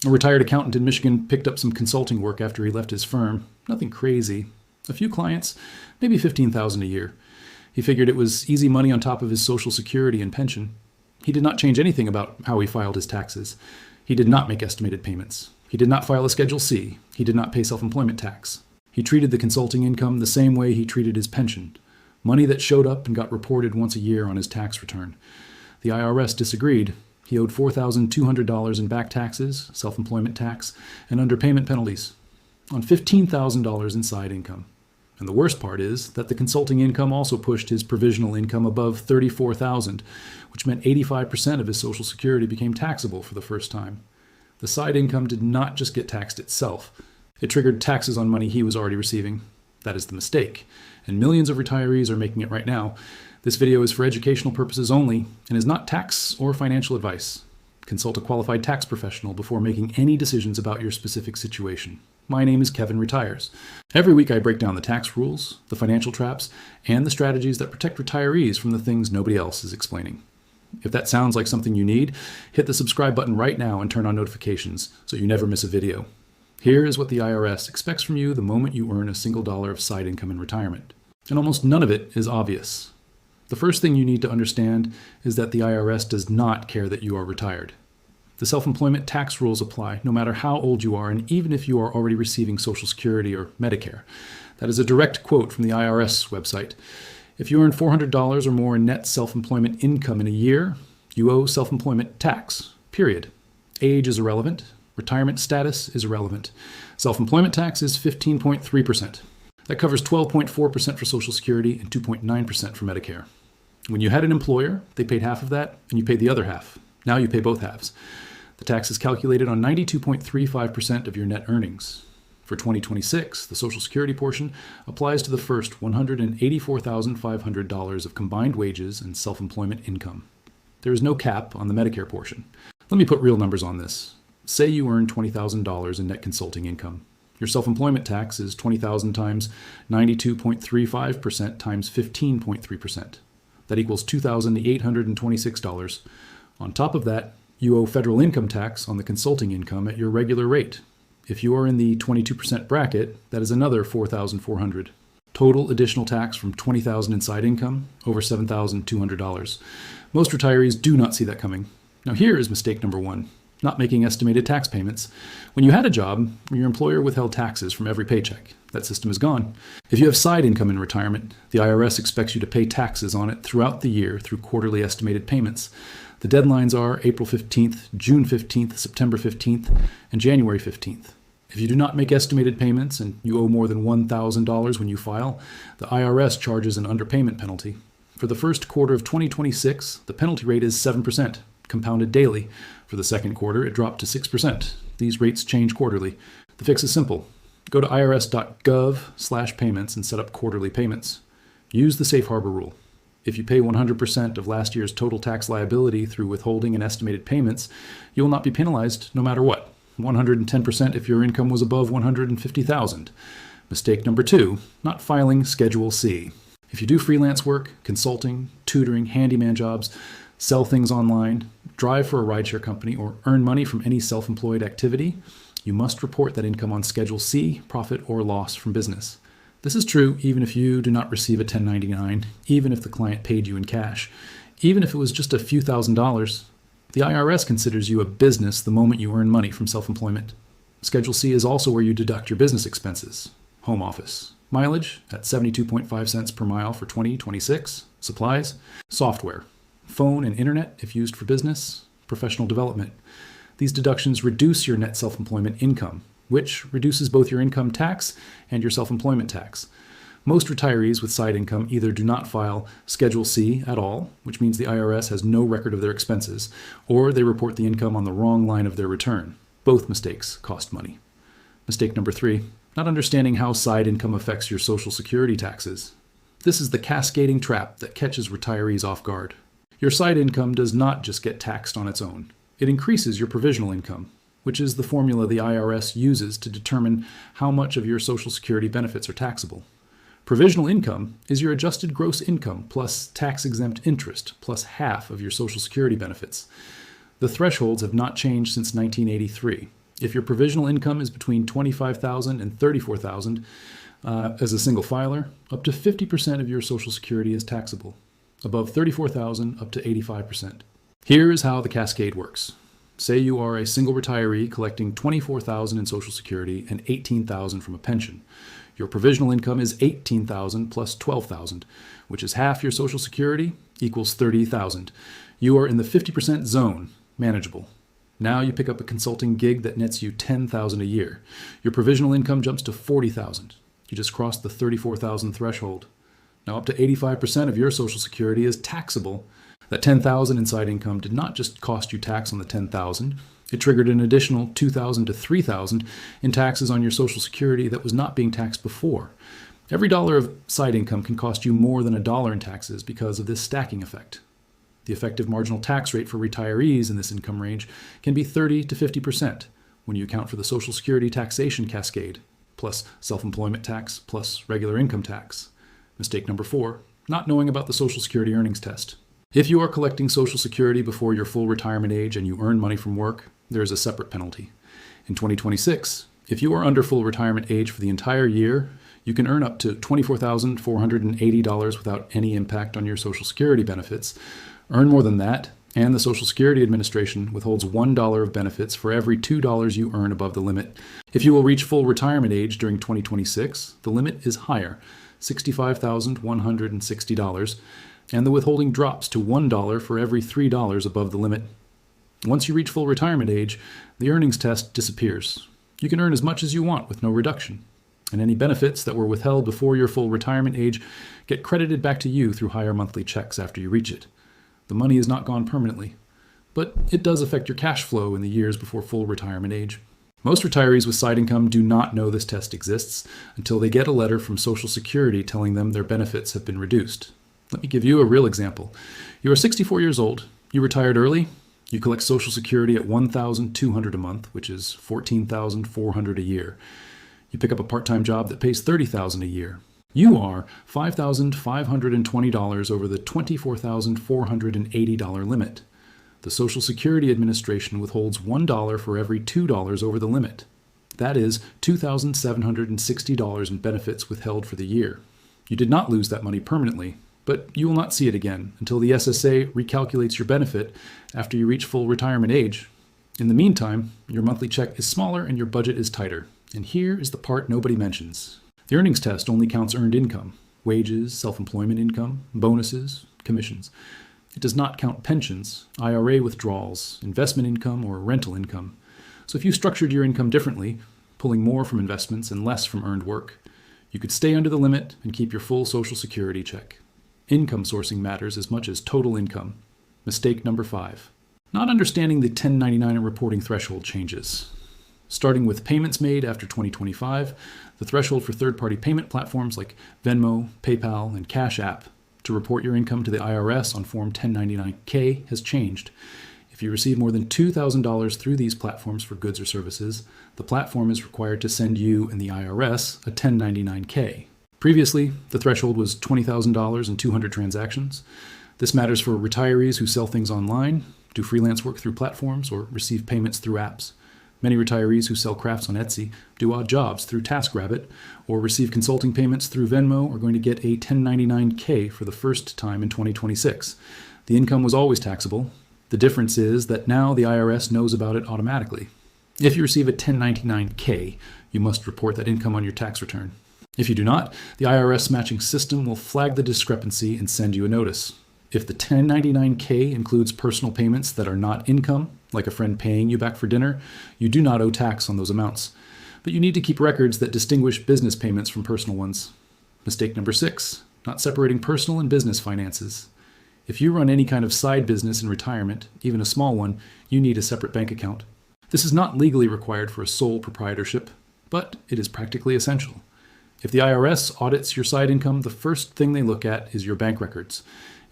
A retired accountant in Michigan picked up some consulting work after he left his firm. Nothing crazy. A few clients, maybe $15,000 a year. He figured it was easy money on top of his Social Security and pension. He did not change anything about how he filed his taxes. He did not make estimated payments. He did not file a Schedule C. He did not pay self-employment tax. He treated the consulting income the same way he treated his pension. Money that showed up and got reported once a year on his tax return. The IRS disagreed. He owed $4,200 in back taxes, self-employment tax, and underpayment penalties on $15,000 in side income. And the worst part is that the consulting income also pushed his provisional income above $34,000, which meant 85% of his Social Security became taxable for the first time. The side income did not just get taxed itself. It triggered taxes on money he was already receiving. That is the mistake. And millions of retirees are making it right now. This video is for educational purposes only and is not tax or financial advice. Consult a qualified tax professional before making any decisions about your specific situation. My name is Kevin Retires. Every week I break down the tax rules, the financial traps, and the strategies that protect retirees from the things nobody else is explaining. If that sounds like something you need, hit the subscribe button right now and turn on notifications so you never miss a video. Here is what the IRS expects from you the moment you earn a single dollar of side income in retirement. And almost none of it is obvious. The first thing you need to understand is that the IRS does not care that you are retired. The self-employment tax rules apply no matter how old you are and even if you are already receiving Social Security or Medicare. That is a direct quote from the IRS website. If you earn $400 or more in net self-employment income in a year, you owe self-employment tax, period. Age is irrelevant. Retirement status is irrelevant. Self-employment tax is 15.3%. That covers 12.4% for Social Security and 2.9% for Medicare. When you had an employer, they paid half of that and you paid the other half. Now you pay both halves. The tax is calculated on 92.35% of your net earnings. For 2026, the Social Security portion applies to the first $184,500 of combined wages and self-employment income. There is no cap on the Medicare portion. Let me put real numbers on this. Say you earn $20,000 in net consulting income. Your self-employment tax is $20,000 times 92.35% times 15.3%. That equals $2,826. On top of that, you owe federal income tax on the consulting income at your regular rate. If you are in the 22% bracket, that is another $4,400. Total additional tax from $20,000 in side income, over $7,200. Most retirees do not see that coming. Now here is mistake number one. Not making estimated tax payments. When you had a job, your employer withheld taxes from every paycheck. That system is gone. If you have side income in retirement, the IRS expects you to pay taxes on it throughout the year through quarterly estimated payments. The deadlines are April 15th, June 15th, September 15th, and January 15th. If you do not make estimated payments and you owe more than $1,000 when you file, the IRS charges an underpayment penalty. For the first quarter of 2026, the penalty rate is 7%. Compounded daily. For the second quarter, it dropped to 6%. These rates change quarterly. The fix is simple. Go to irs.gov/payments and set up quarterly payments. Use the safe harbor rule. If you pay 100% of last year's total tax liability through withholding and estimated payments, you will not be penalized no matter what. 110% if your income was above $150,000. Mistake number two, not filing Schedule C. If you do freelance work, consulting, tutoring, handyman jobs, sell things online, drive for a rideshare company, or earn money from any self-employed activity, you must report that income on Schedule C, profit or loss from business. This is true even if you do not receive a 1099, even if the client paid you in cash, even if it was just a few $1,000s. The IRS considers you a business the moment you earn money from self-employment. Schedule C is also where you deduct your business expenses. Home office. Mileage at 72.5 cents per mile for 2026. Supplies. Software. Phone and internet if used for business. Professional development. These deductions reduce your net self-employment income, which reduces both your income tax and your self-employment tax. Most retirees with side income either do not file Schedule C at all, which means the IRS has no record of their expenses, or they report the income on the wrong line of their return. Both mistakes cost money. Mistake number three, not understanding how side income affects your Social Security taxes. This is the cascading trap that catches retirees off guard. Your side income does not just get taxed on its own. It increases your provisional income, which is the formula the IRS uses to determine how much of your Social Security benefits are taxable. Provisional income is your adjusted gross income plus tax-exempt interest plus half of your Social Security benefits. The thresholds have not changed since 1983. If your provisional income is between $25,000 and $34,000 as a single filer, up to 50% of your Social Security is taxable. Above $34,000, up to 85%. Here is how the cascade works. Say you are a single retiree collecting $24,000 in Social Security and $18,000 from a pension. Your provisional income is $18,000 plus $12,000, which is half your Social Security, equals $30,000. You are in the 50% zone, manageable. Now you pick up a consulting gig that nets you $10,000 a year. Your provisional income jumps to $40,000. You just crossed the $34,000 threshold. Now up to 85% of your Social Security is taxable. That $10,000 in side income did not just cost you tax on the $10,000. It triggered an additional $2,000 to $3,000 in taxes on your Social Security that was not being taxed before. Every dollar of side income can cost you more than $1 in taxes because of this stacking effect. The effective marginal tax rate for retirees in this income range can be 30 to 50% when you account for the Social Security taxation cascade, plus self-employment tax, plus regular income tax. Mistake number 4, not knowing about the Social Security earnings test. If you are collecting Social Security before your full retirement age and you earn money from work, there is a separate penalty. In 2026, if you are under full retirement age for the entire year, you can earn up to $24,480 without any impact on your Social Security benefits. Earn more than that, and the Social Security Administration withholds $1 of benefits for every $2 you earn above the limit. If you will reach full retirement age during 2026, the limit is higher, $65,160, and the withholding drops to $1 for every $3 above the limit. Once you reach full retirement age, the earnings test disappears. You can earn as much as you want with no reduction, and any benefits that were withheld before your full retirement age get credited back to you through higher monthly checks after you reach it. The money is not gone permanently, but it does affect your cash flow in the years before full retirement age. Most retirees with side income do not know this test exists until they get a letter from Social Security telling them their benefits have been reduced. Let me give you a real example. You are 64 years old, you retired early, you collect Social Security at $1,200 a month, which is $14,400 a year. You pick up a part-time job that pays $30,000 a year. You are $5,520 over the $24,480 limit. The Social Security Administration withholds $1 for every $2 over the limit. That is $2,760 in benefits withheld for the year. You did not lose that money permanently, but you will not see it again until the SSA recalculates your benefit after you reach full retirement age. In the meantime, your monthly check is smaller and your budget is tighter. And here is the part nobody mentions. The earnings test only counts earned income, wages, self-employment income, bonuses, commissions. It does not count pensions, IRA withdrawals, investment income, or rental income. So if you structured your income differently, pulling more from investments and less from earned work, you could stay under the limit and keep your full Social Security check. Income sourcing matters as much as total income. Mistake number 5. Not understanding the 1099 and reporting threshold changes. Starting with payments made after 2025, the threshold for third-party payment platforms like Venmo, PayPal, and Cash App to report your income to the IRS on Form 1099-K has changed. If you receive more than $2,000 through these platforms for goods or services, the platform is required to send you and the IRS a 1099-K. Previously, the threshold was $20,000 and 200 transactions. This matters for retirees who sell things online, do freelance work through platforms, or receive payments through apps. Many retirees who sell crafts on Etsy, do odd jobs through TaskRabbit, or receive consulting payments through Venmo are going to get a 1099-K for the first time in 2026. The income was always taxable. The difference is that now the IRS knows about it automatically. If you receive a 1099-K, you must report that income on your tax return. If you do not, the IRS matching system will flag the discrepancy and send you a notice. If the 1099-K includes personal payments that are not income, like a friend paying you back for dinner, you do not owe tax on those amounts. But you need to keep records that distinguish business payments from personal ones. Mistake number 6, not separating personal and business finances. If you run any kind of side business in retirement, even a small one, you need a separate bank account. This is not legally required for a sole proprietorship, but it is practically essential. If the IRS audits your side income, the first thing they look at is your bank records.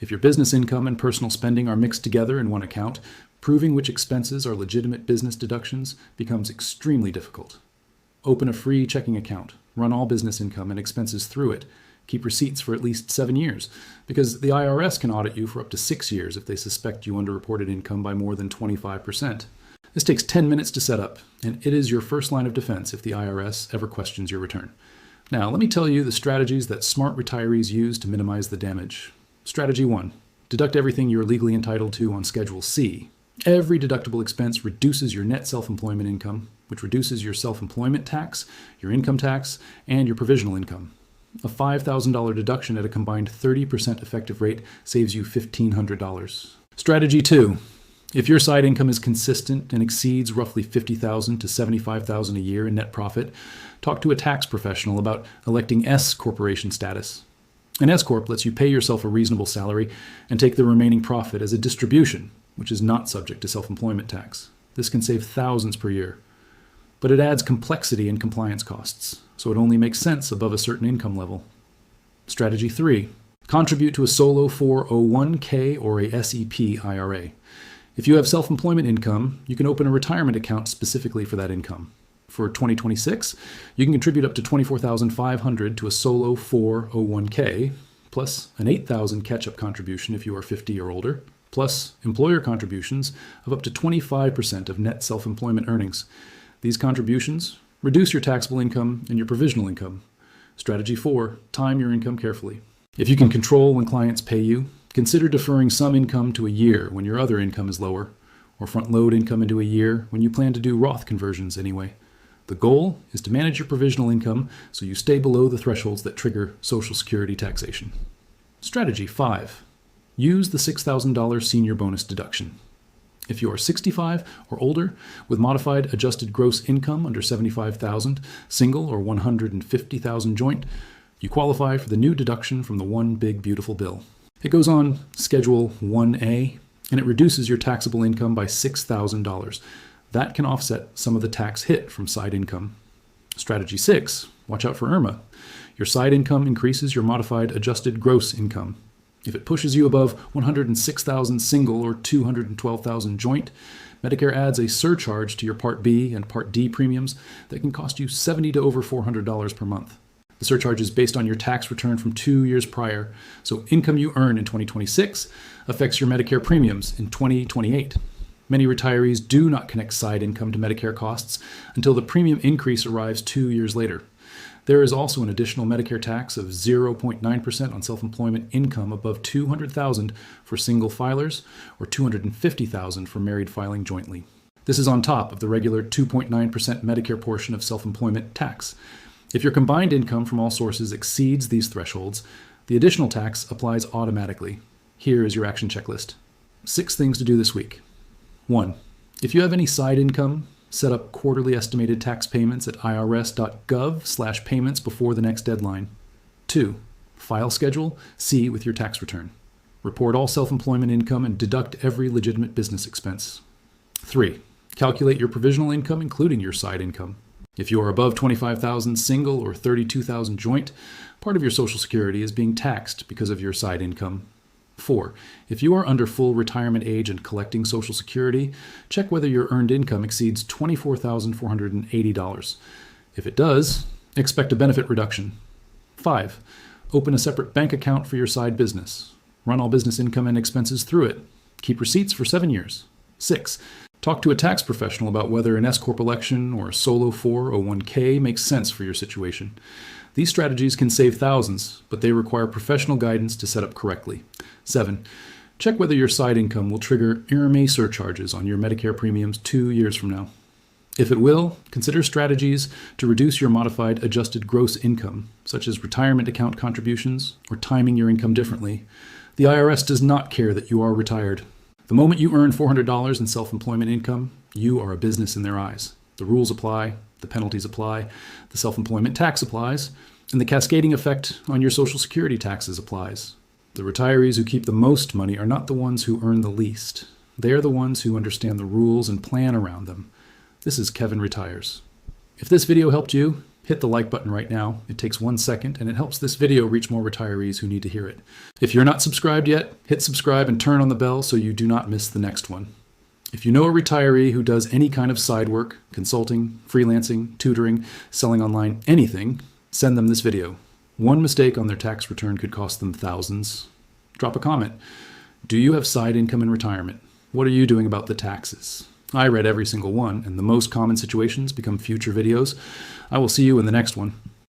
If your business income and personal spending are mixed together in one account, proving which expenses are legitimate business deductions becomes extremely difficult. Open a free checking account, run all business income and expenses through it, keep receipts for at least 7 years, because the IRS can audit you for up to 6 years if they suspect you underreported income by more than 25%. This takes 10 minutes to set up, and it is your first line of defense if the IRS ever questions your return. Now, let me tell you the strategies that smart retirees use to minimize the damage. Strategy 1. Deduct everything you're legally entitled to on Schedule C. Every deductible expense reduces your net self-employment income, which reduces your self-employment tax, your income tax, and your provisional income. A $5,000 deduction at a combined 30% effective rate saves you $1,500. Strategy 2. If your side income is consistent and exceeds roughly $50,000 to $75,000 a year in net profit, talk to a tax professional about electing S corporation status. An S corp lets you pay yourself a reasonable salary and take the remaining profit as a distribution, which is not subject to self-employment tax. This can save thousands per year. But it adds complexity and compliance costs, so it only makes sense above a certain income level. Strategy 3. Contribute to a solo 401k or a SEP IRA. If you have self-employment income, you can open a retirement account specifically for that income. For 2026, you can contribute up to $24,500 to a solo 401k, plus an $8,000 catch-up contribution if you are 50 or older, plus employer contributions of up to 25% of net self-employment earnings. These contributions reduce your taxable income and your provisional income. Strategy 4, time your income carefully. If you can control when clients pay you, consider deferring some income to a year when your other income is lower, or front-load income into a year when you plan to do Roth conversions anyway. The goal is to manage your provisional income so you stay below the thresholds that trigger Social Security taxation. Strategy 5. Use the $6,000 senior bonus deduction. If you are 65 or older with modified adjusted gross income under $75,000, single or $150,000 joint, you qualify for the new deduction from the One Big Beautiful Bill. It goes on Schedule 1A, and it reduces your taxable income by $6,000. That can offset some of the tax hit from side income. Strategy 6. Watch out for IRMA. Your side income increases your modified adjusted gross income. If it pushes you above $106,000 single or $212,000 joint, Medicare adds a surcharge to your Part B and Part D premiums that can cost you $70 to over $400 per month. The surcharge is based on your tax return from 2 years prior, so income you earn in 2026 affects your Medicare premiums in 2028. Many retirees do not connect side income to Medicare costs until the premium increase arrives 2 years later. There is also an additional Medicare tax of 0.9% on self-employment income above $200,000 for single filers or $250,000 for married filing jointly. This is on top of the regular 2.9% Medicare portion of self-employment tax. If your combined income from all sources exceeds these thresholds, the additional tax applies automatically. Here is your action checklist. 6 things to do this week. 1. If you have any side income, set up quarterly estimated tax payments at irs.gov/payments before the next deadline. 2. File Schedule C with your tax return. Report all self-employment income and deduct every legitimate business expense. 3. Calculate your provisional income, including your side income. If you are above $25,000 single or $32,000 joint, part of your Social Security is being taxed because of your side income. 4. If you are under full retirement age and collecting Social Security, check whether your earned income exceeds $24,480. If it does, expect a benefit reduction. 5. Open a separate bank account for your side business. Run all business income and expenses through it. Keep receipts for 7 years. 6. Talk to a tax professional about whether an S-Corp election or a solo 401k makes sense for your situation. These strategies can save thousands, but they require professional guidance to set up correctly. 7. Check whether your side income will trigger IRMA surcharges on your Medicare premiums 2 years from now. If it will, consider strategies to reduce your modified adjusted gross income, such as retirement account contributions or timing your income differently. The IRS does not care that you are retired. The moment you earn $400 in self-employment income, you are a business in their eyes. The rules apply, the penalties apply, the self-employment tax applies, and the cascading effect on your Social Security taxes applies. The retirees who keep the most money are not the ones who earn the least. They are the ones who understand the rules and plan around them. This is Kevin Retires. If this video helped you, hit the like button right now. It takes 1 second and it helps this video reach more retirees who need to hear it. If you're not subscribed yet, hit subscribe and turn on the bell so you do not miss the next one. If you know a retiree who does any kind of side work, consulting, freelancing, tutoring, selling online, anything, send them this video. One mistake on their tax return could cost them thousands. Drop a comment. Do you have side income in retirement? What are you doing about the taxes? I read every single one, and the most common situations become future videos. I will see you in the next one.